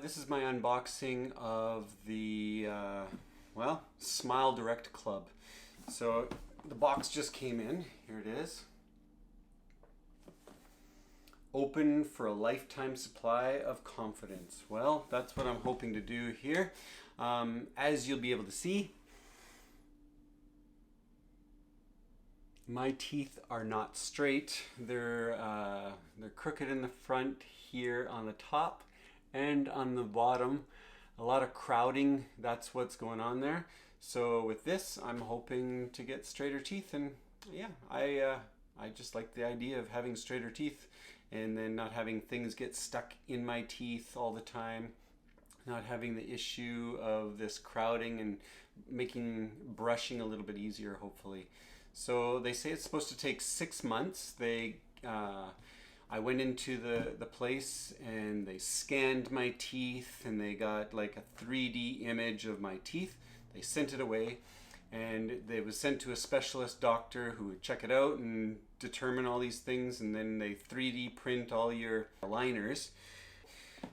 This is my unboxing of the, well, Smile Direct Club. So the box just came in. Here it is. Open for a lifetime supply of confidence. Well, that's what I'm hoping to do here. As you'll be able to see, my teeth are not straight. They're crooked in the front here on the top and on the bottom. A lot of crowding, that's what's going on there. So with this, I'm hoping to get straighter teeth, and yeah, I just like the idea of having straighter teeth and then not having things get stuck in my teeth all the time, not having the issue of this crowding and making brushing a little bit easier, hopefully. So they say it's supposed to take 6 months. I went into the place and they scanned my teeth and they got like a 3D image of my teeth. They sent it away and it was sent to a specialist doctor who would check it out and determine all these things, and then they 3D print all your aligners.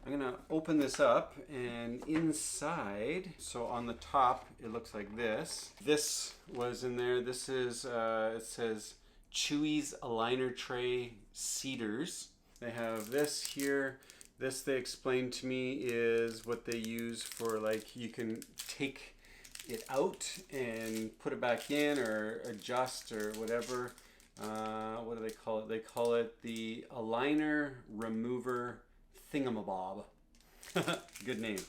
I'm gonna open this up, and inside, so on the top it looks like this. This was in there. This is it says Chewy's aligner tray cedars. They have this here. This, they explained to me, is what they use for, like, you can take it out and put it back in or adjust or whatever. What do they call it? They call it the aligner remover thingamabob. Good name.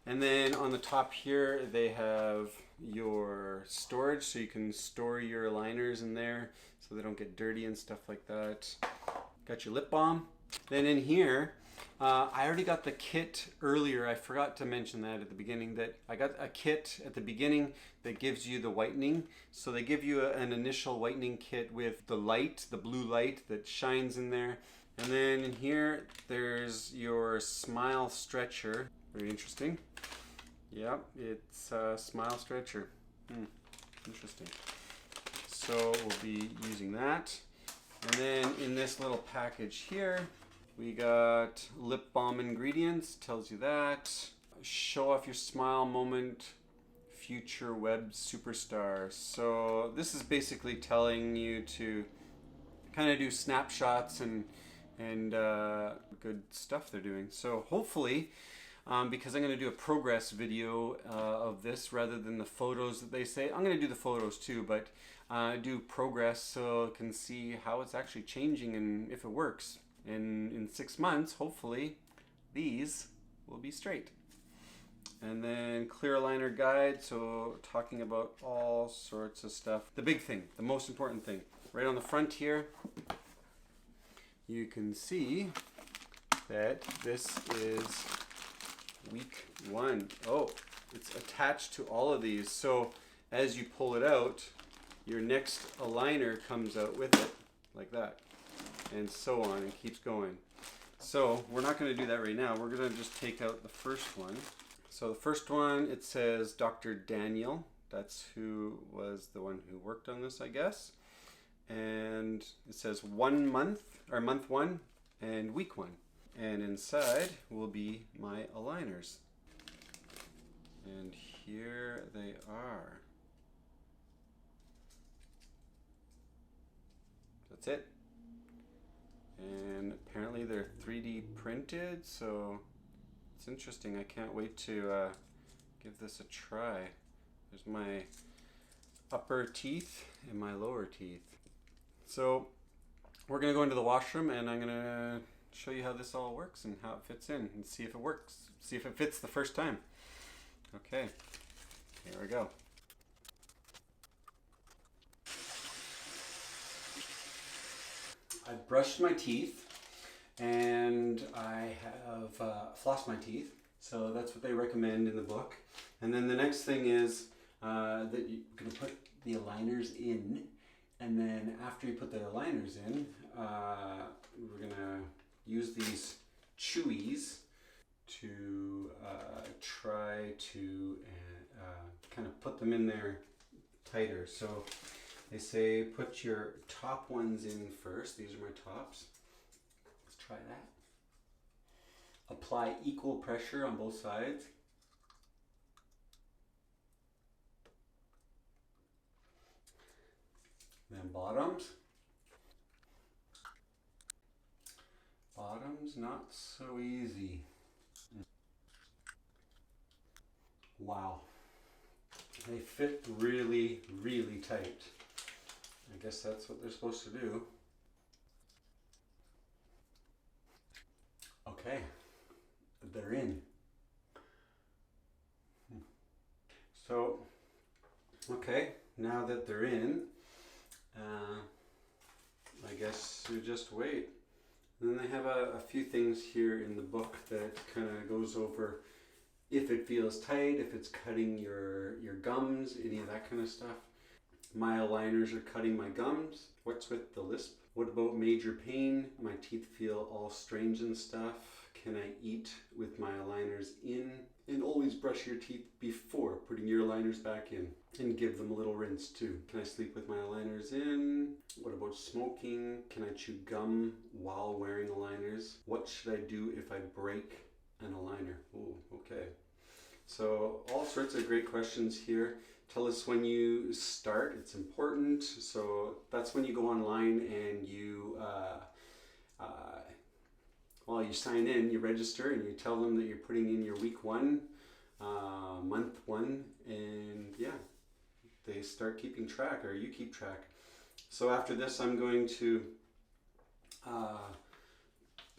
And then on the top here they have your storage, so you can store your aligners in there so they don't get dirty and stuff like that. Got your lip balm. Then in here, I already got the kit earlier. I forgot to mention that at the beginning, that I got a kit at the beginning that gives you the whitening. So they give you an initial whitening kit with the light, the blue light that shines in there. And then in here, there's your smile stretcher. Very interesting. Yep, it's a smile stretcher. Interesting. So we'll be using that. And then in this little package here, we got lip balm ingredients, tells you that. Show off your smile moment, future web superstar. So this is basically telling you to kind of do snapshots and good stuff they're doing. So hopefully, because I'm going to do a progress video of this rather than the photos that they say. I'm going to do the photos too, but do progress so I can see how it's actually changing and if it works. And in 6 months, hopefully, these will be straight. And then clear aligner guide, so talking about all sorts of stuff. The big thing, the most important thing, right on the front here, you can see that this is week 1. Oh, it's attached to all of these. So as you pull it out, your next aligner comes out with it, like that. And so on, and keeps going. So we're not going to do that right now. We're going to just take out the first one. So the first one, it says Dr. Daniel. That's who was the one who worked on this, I guess. And it says 1 month, or month 1 and week 1. And inside will be my aligners. And here they are. That's it. And apparently they're 3D printed, so it's interesting. I can't wait to give this a try. There's my upper teeth and my lower teeth. So we're going to go into the washroom and I'm going to show you how this all works and how it fits in and see if it works. See if it fits the first time. Okay, here we go. I've brushed my teeth and I have flossed my teeth. So that's what they recommend in the book. And then the next thing is that you're going to put the aligners in. And then after you put the aligners in, we're going to use these Chewy's to try to kind of put them in there tighter. So they say put your top ones in first. These are my tops. Let's try that. Apply equal pressure on both sides. Then bottoms. Bottoms, not so easy. Wow. They fit really, really tight. I guess that's what they're supposed to do. Okay, they're in. So, okay, now that they're in, I guess we just wait. And then they have a few things here in the book that kind of goes over if it feels tight, if it's cutting your gums, any of that kind of stuff. My aligners are cutting my gums. What's with the lisp? What about major pain? My teeth feel all strange and stuff. Can I eat with my aligners in? And always brush your teeth before putting your aligners back in. And give them a little rinse too. Can I sleep with my aligners in? What about smoking? Can I chew gum while wearing aligners? What should I do if I break an aligner? Oh, okay. So all sorts of great questions here. Tell us when you start, it's important. So that's when you go online and you you sign in, you register, and you tell them that you're putting in your week 1, month 1, and yeah, they start keeping track, or you keep track. So after this, I'm going to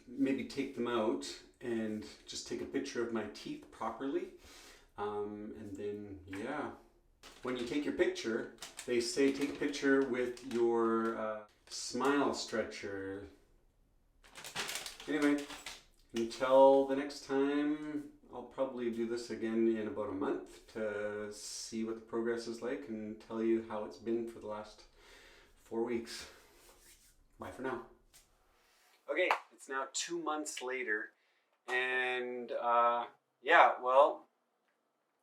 maybe take them out and just take a picture of my teeth properly. And then, yeah, when you take your picture, they say take a picture with your smile stretcher. Anyway, until the next time, I'll probably do this again in about a month to see what the progress is like and tell you how it's been for the last 4 weeks. Bye for now. Okay, it's now 2 months later, and yeah, well,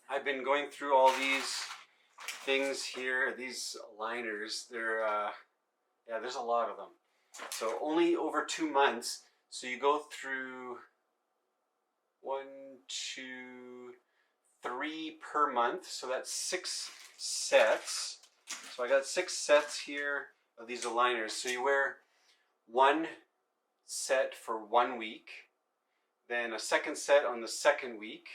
I've been going through all these things here, these aligners. Yeah, there's a lot of them. So only over 2 months. So you go through 1, 2, 3 per month. So that's 6 sets. So I got 6 sets here of these aligners. So you wear 1 set for 1 week, then a second set on the second week,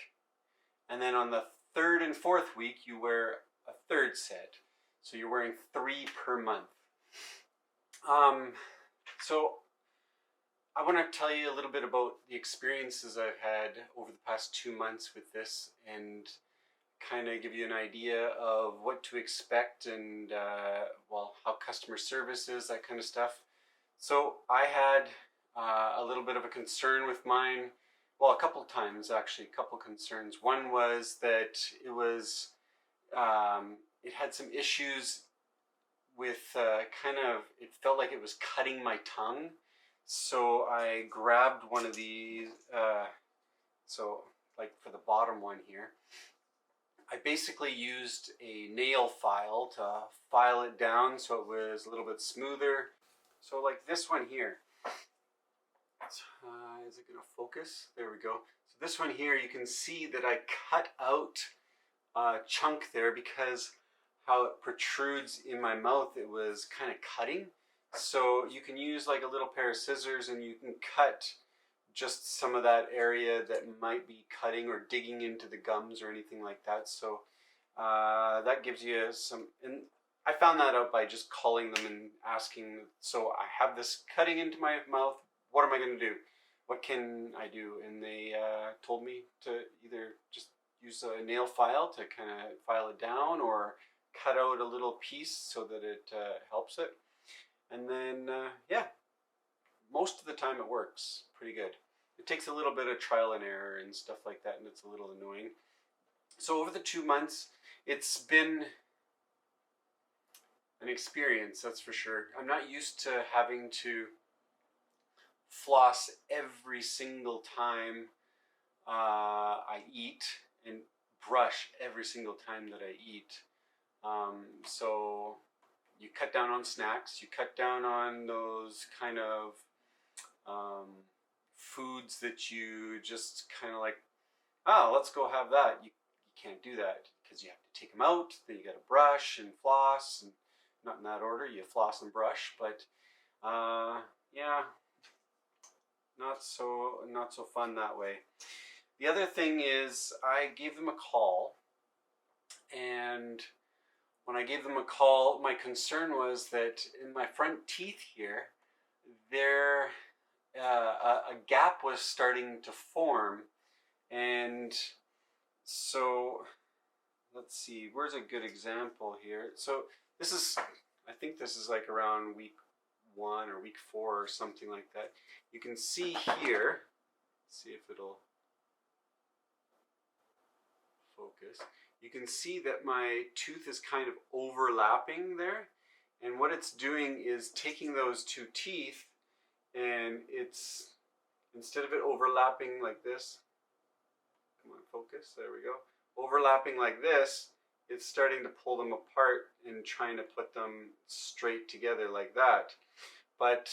and then on the 3rd and 4th week you wear a 3rd set. So you're wearing 3 per month. So I want to tell you a little bit about the experiences I've had over the past 2 months with this, and kind of give you an idea of what to expect, and well, how customer service is, that kind of stuff. So I had a little bit of a concern with mine. Well, a couple times actually, a couple concerns. One was that it had some issues with it felt like it was cutting my tongue. So I grabbed one of these, so like for the bottom one here, I basically used a nail file to file it down so it was a little bit smoother. So like this one here, is it going to focus? There we go. So this one here, you can see that I cut out a chunk there because how it protrudes in my mouth, it was kind of cutting. So you can use like a little pair of scissors and you can cut just some of that area that might be cutting or digging into the gums or anything like that. So that gives you some, and I found that out by just calling them and asking, so I have this cutting into my mouth, what am I going to do? What can I do? And they told me to either just use a nail file to kind of file it down, or cut out a little piece so that it helps it. And then, yeah, most of the time it works pretty good. It takes a little bit of trial and error and stuff like that, and it's a little annoying. So over the 2 months, it's been an experience, that's for sure. I'm not used to having to floss every single time I eat, and brush every single time that I eat. So you cut down on snacks, you cut down on those kind of foods that you just kind of like, oh, let's go have that. You can't do that because you have to take them out. Then you got to brush and floss, and not in that order. You floss and brush, but yeah, not so fun that way. The other thing is I gave them a call, and when I gave them a call, my concern was that in my front teeth here, there a gap was starting to form, and so let's see, where's a good example here? So this is, I think this is like around week 1 or week 4 or something like that. You can see here, see if it'll focus. You can see that my tooth is kind of overlapping there, and what it's doing is taking those two teeth, and it's, instead of it overlapping like this, come on, focus, there we go, overlapping like this, it's starting to pull them apart and trying to put them straight together like that. But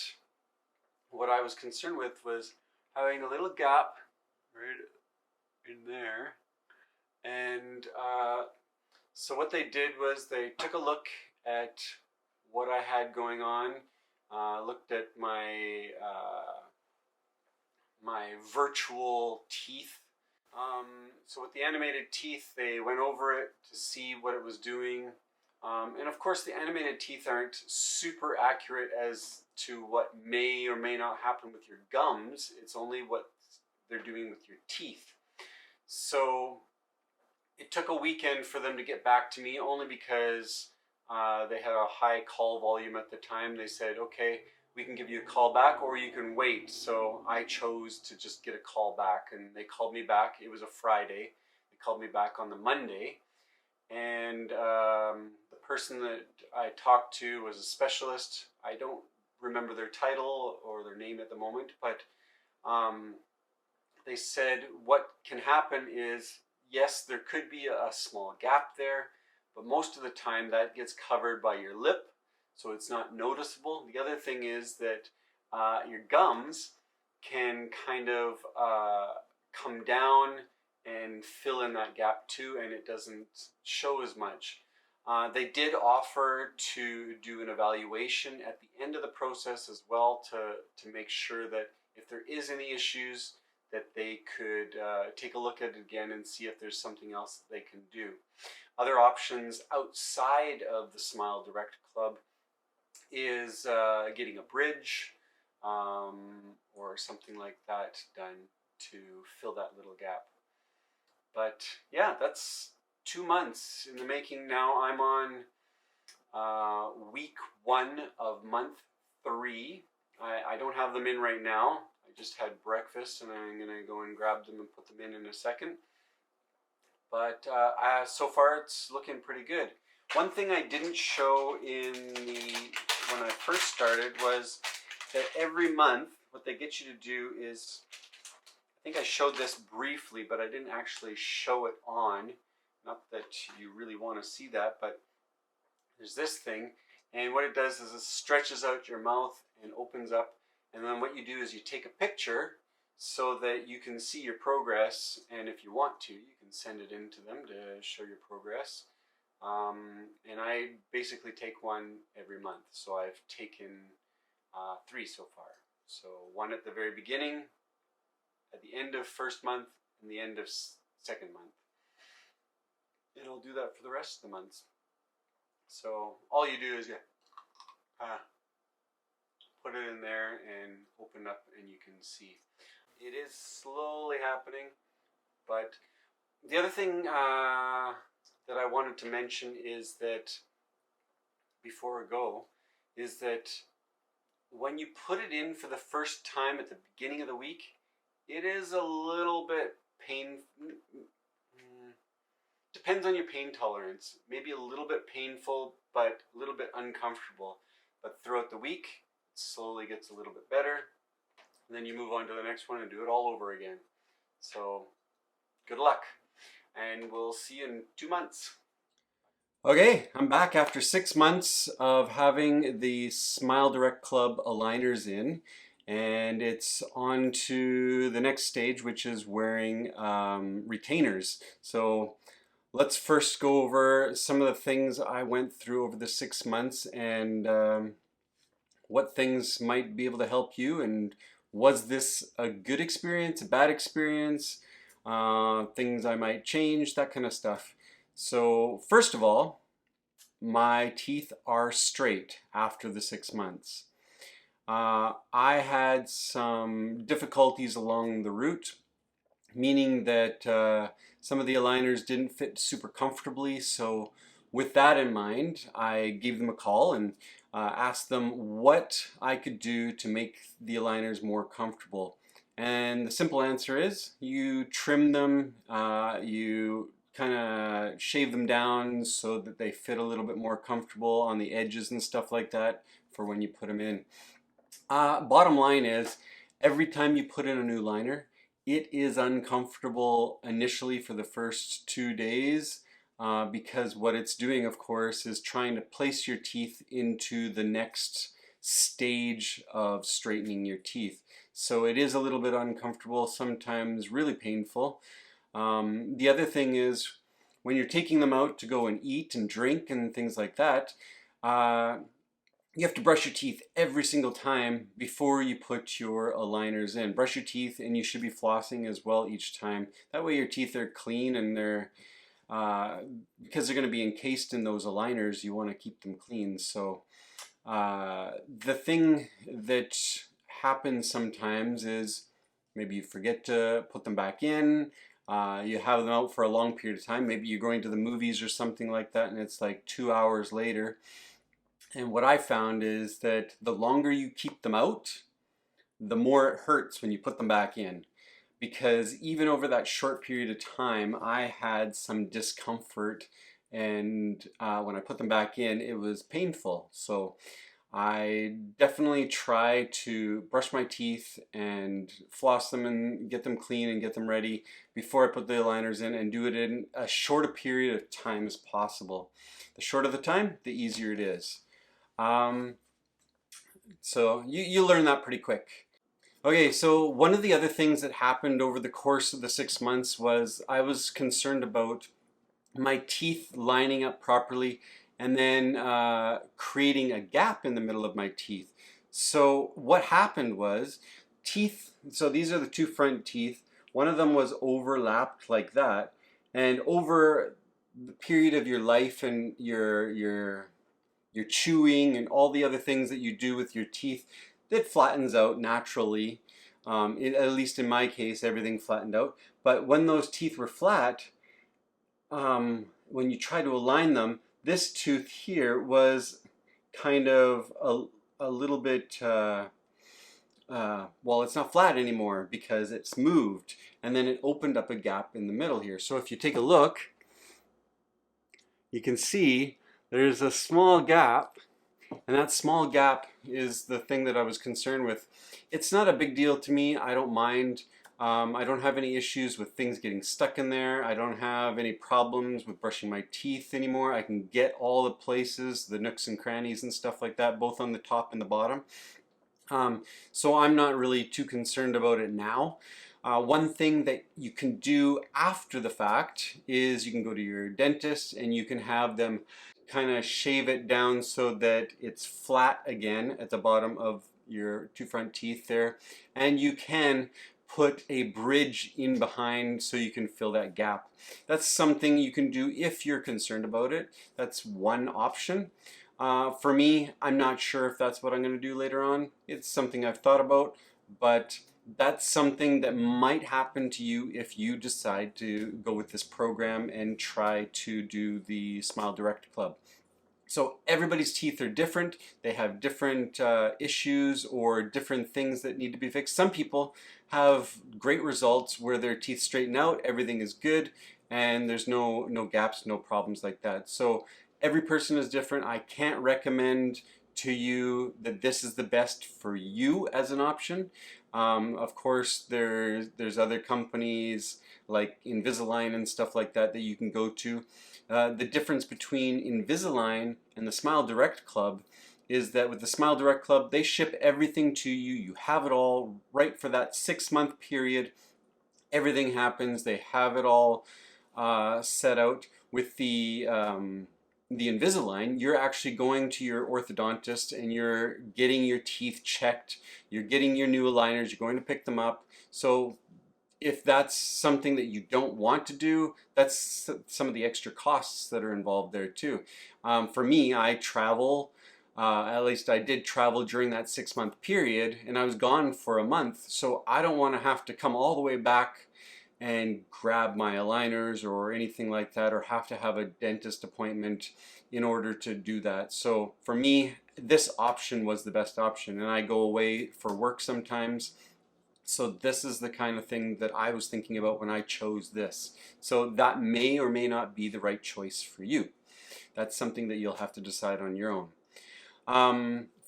what I was concerned with was having a little gap right in there. And so what they did was they took a look at what I had going on, looked at my my virtual teeth. So with the animated teeth, they went over it to see what it was doing. And of course, the animated teeth aren't super accurate as to what may or may not happen with your gums. It's only what they're doing with your teeth. So it took a weekend for them to get back to me, only because they had a high call volume at the time. They said, okay, we can give you a call back or you can wait. So I chose to just get a call back, and they called me back. It was a Friday. They called me back on the Monday, and the person that I talked to was a specialist. I don't remember their title or their name at the moment, but they said what can happen is, yes, there could be a small gap there, but most of the time that gets covered by your lip, so it's not noticeable. The other thing is that your gums can kind of come down and fill in that gap too, and it doesn't show as much. They did offer to do an evaluation at the end of the process as well to make sure that if there is any issues, that they could take a look at it again and see if there's something else that they can do. Other options outside of the Smile Direct Club is getting a bridge or something like that done to fill that little gap. But yeah, that's 2 months in the making now. I'm on week 1 of month 3. I don't have them in right now. I just had breakfast, and I'm going to go and grab them and put them in a second. But so far it's looking pretty good. One thing I didn't show when I first started was that every month what they get you to do is, I think I showed this briefly, but I didn't actually show it on. Not that you really want to see that, but there's this thing, and what it does is it stretches out your mouth and opens up, and then what you do is you take a picture so that you can see your progress, and if you want to, you can send it in to them to show your progress. And I basically take one every month, so I've taken 3 so far. So 1 at the very beginning, at the end of first month, and the end of second month. And I'll do that for the rest of the months. So all you do is put it in there and open up, and you can see. It is slowly happening, but the other thing that I wanted to mention is that, before I go, is that when you put it in for the first time at the beginning of the week, it is a little bit depends on your pain tolerance. Maybe a little bit painful, but a little bit uncomfortable. But throughout the week, it slowly gets a little bit better. And then you move on to the next one and do it all over again. So, good luck. And we'll see you in 2 months. Okay, I'm back after 6 months of having the Smile Direct Club aligners in. and it's on to the next stage, which is wearing retainers. So let's first go over some of the things I went through over the 6 months, and what things might be able to help you, and was this a good experience, a bad experience, things I might change, that kind of stuff. So first of all, my teeth are straight after the 6 months. I had some difficulties along the route, meaning that some of the aligners didn't fit super comfortably. So with that in mind, I gave them a call and asked them what I could do to make the aligners more comfortable. And the simple answer is you trim them, you kind of shave them down so that they fit a little bit more comfortable on the edges and stuff like that for when you put them in. Bottom line is, every time you put in a new liner, it is uncomfortable initially for the first 2 days, because what it's doing, of course, is trying to place your teeth into the next stage of straightening your teeth. So it is a little bit uncomfortable, sometimes really painful. The other thing is, when you're taking them out to go and eat and drink and things like that, you have to brush your teeth every single time before you put your aligners in. Brush your teeth, and you should be flossing as well each time. That way your teeth are clean, and they're because they're going to be encased in those aligners, you want to keep them clean. So the thing that happens sometimes is maybe you forget to put them back in. You have them out for a long period of time. Maybe you're going to the movies or something like that, and it's like 2 hours later. And what I found is that the longer you keep them out, the more it hurts when you put them back in. Because even over that short period of time, I had some discomfort, and when I put them back in, it was painful. So I definitely try to brush my teeth and floss them and get them clean and get them ready before I put the aligners in, and do it in as short a period of time as possible. The shorter the time, the easier it is. So you learn that pretty quick. Okay, so one of the other things that happened over the course of the 6 months was I was concerned about my teeth lining up properly, and then creating a gap in the middle of my teeth. So what happened was, so these are the two front teeth. One of them was overlapped like that, and over the period of your life and your chewing and all the other things that you do with your teeth, it flattens out naturally. At least in my case, everything flattened out. But when those teeth were flat, when you try to align them, this tooth here was kind of a little bit, well, it's not flat anymore because it's moved, and then it opened up a gap in the middle here. So if you take a look, you can see there's a small gap, and that small gap is the thing that I was concerned with. It's not a big deal to me. I don't mind. I don't have any issues with things getting stuck in there. I don't have any problems with brushing my teeth anymore. I can get all the places, the nooks and crannies and stuff like that, both on the top and the bottom. So I'm not really too concerned about it now. One thing that you can do after the fact is you can go to your dentist and you can have them kind of shave it down so that it's flat again at the bottom of your two front teeth there, and you can put a bridge in behind so you can fill that gap. That's something you can do if you're concerned about it. That's one option. For me, I'm not sure if that's what I'm going to do later on. It's something I've thought about, but that's something that might happen to you if you decide to go with this program and try to do the Smile Direct Club. So everybody's teeth are different. They have different issues or different things that need to be fixed. Some people have great results where their teeth straighten out, everything is good, and there's no gaps, no problems like that. So every person is different. I can't recommend to you that this is the best for you as an option. Of course, there's other companies like Invisalign and stuff like that that you can go to. The difference between Invisalign and the Smile Direct Club is that with the Smile Direct Club, they ship everything to you. You have it all right for that 6-month period. Everything happens. They have it all set out. With the Invisalign, you're actually going to your orthodontist and you're getting your teeth checked. You're getting your new aligners. You're going to pick them up. So if that's something that you don't want to do, that's some of the extra costs that are involved there too. For me, I travel. At least I did travel during that 6-month period, and I was gone for a month, so I don't want to have to come all the way back and grab my aligners or anything like that, or have to have a dentist appointment in order to do that. So for me, this option was the best option, and I go away for work sometimes. So this is the kind of thing that I was thinking about when I chose this. So that may or may not be the right choice for you. That's something that you'll have to decide on your own.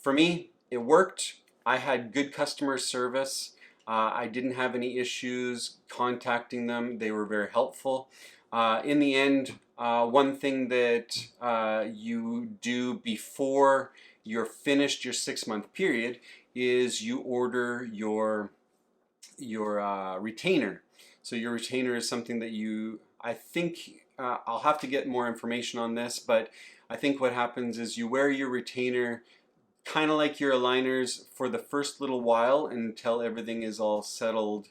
For me, it worked. I had good customer service. I didn't have any issues contacting them. They were very helpful. In the end, one thing that you do before you're finished your 6-month period is you order your retainer. So your retainer is something that I think, I'll have to get more information on this, but I think what happens is you wear your retainer kind of like your aligners for the first little while until everything is all settled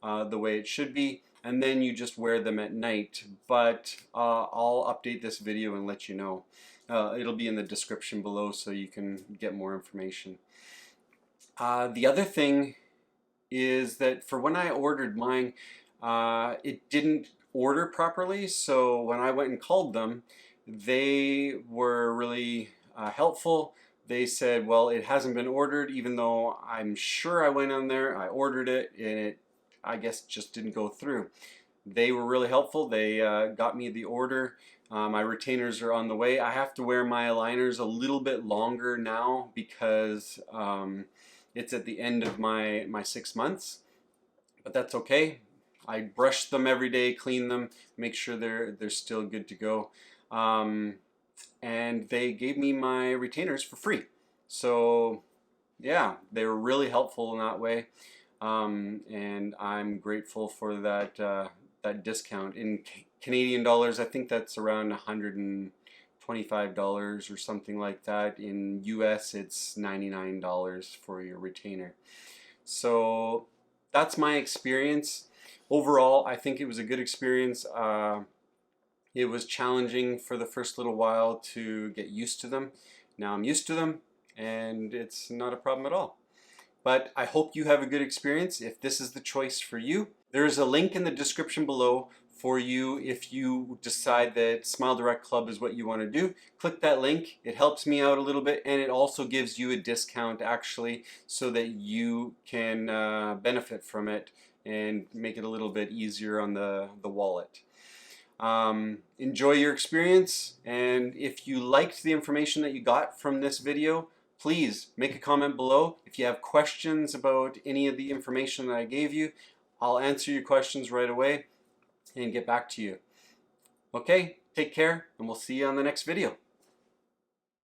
the way it should be, and then you just wear them at night. But I'll update this video and let you know. It'll be in the description below so you can get more information. The other thing is that for when I ordered mine, it didn't order properly, so when I went and called them, they were really helpful. They said, well, it hasn't been ordered, even though I'm sure I went on there, I ordered it, and it, I guess, just didn't go through. They were really helpful. They got me the order. My retainers are on the way. I have to wear my aligners a little bit longer now because it's at the end of my 6 months, but that's okay. I brush them every day, clean them, make sure they're still good to go. And they gave me my retainers for free. So yeah, they were really helpful in that way. And I'm grateful for that, that discount. In Canadian dollars, I think that's around $125 or something like that. In US, it's $99 for your retainer. So that's my experience. Overall, I think it was a good experience. It was challenging for the first little while to get used to them. Now I'm used to them, and it's not a problem at all. But I hope you have a good experience if this is the choice for you. There's a link in the description below for you if you decide that Smile Direct Club is what you want to do. Click that link. It helps me out a little bit, and it also gives you a discount actually so that you can benefit from it and make it a little bit easier on the wallet. Enjoy your experience, and if you liked the information that you got from this video, please make a comment below. If you have questions about any of the information that I gave you, I'll answer your questions right away and get back to you. Okay, take care, and we'll see you on the next video.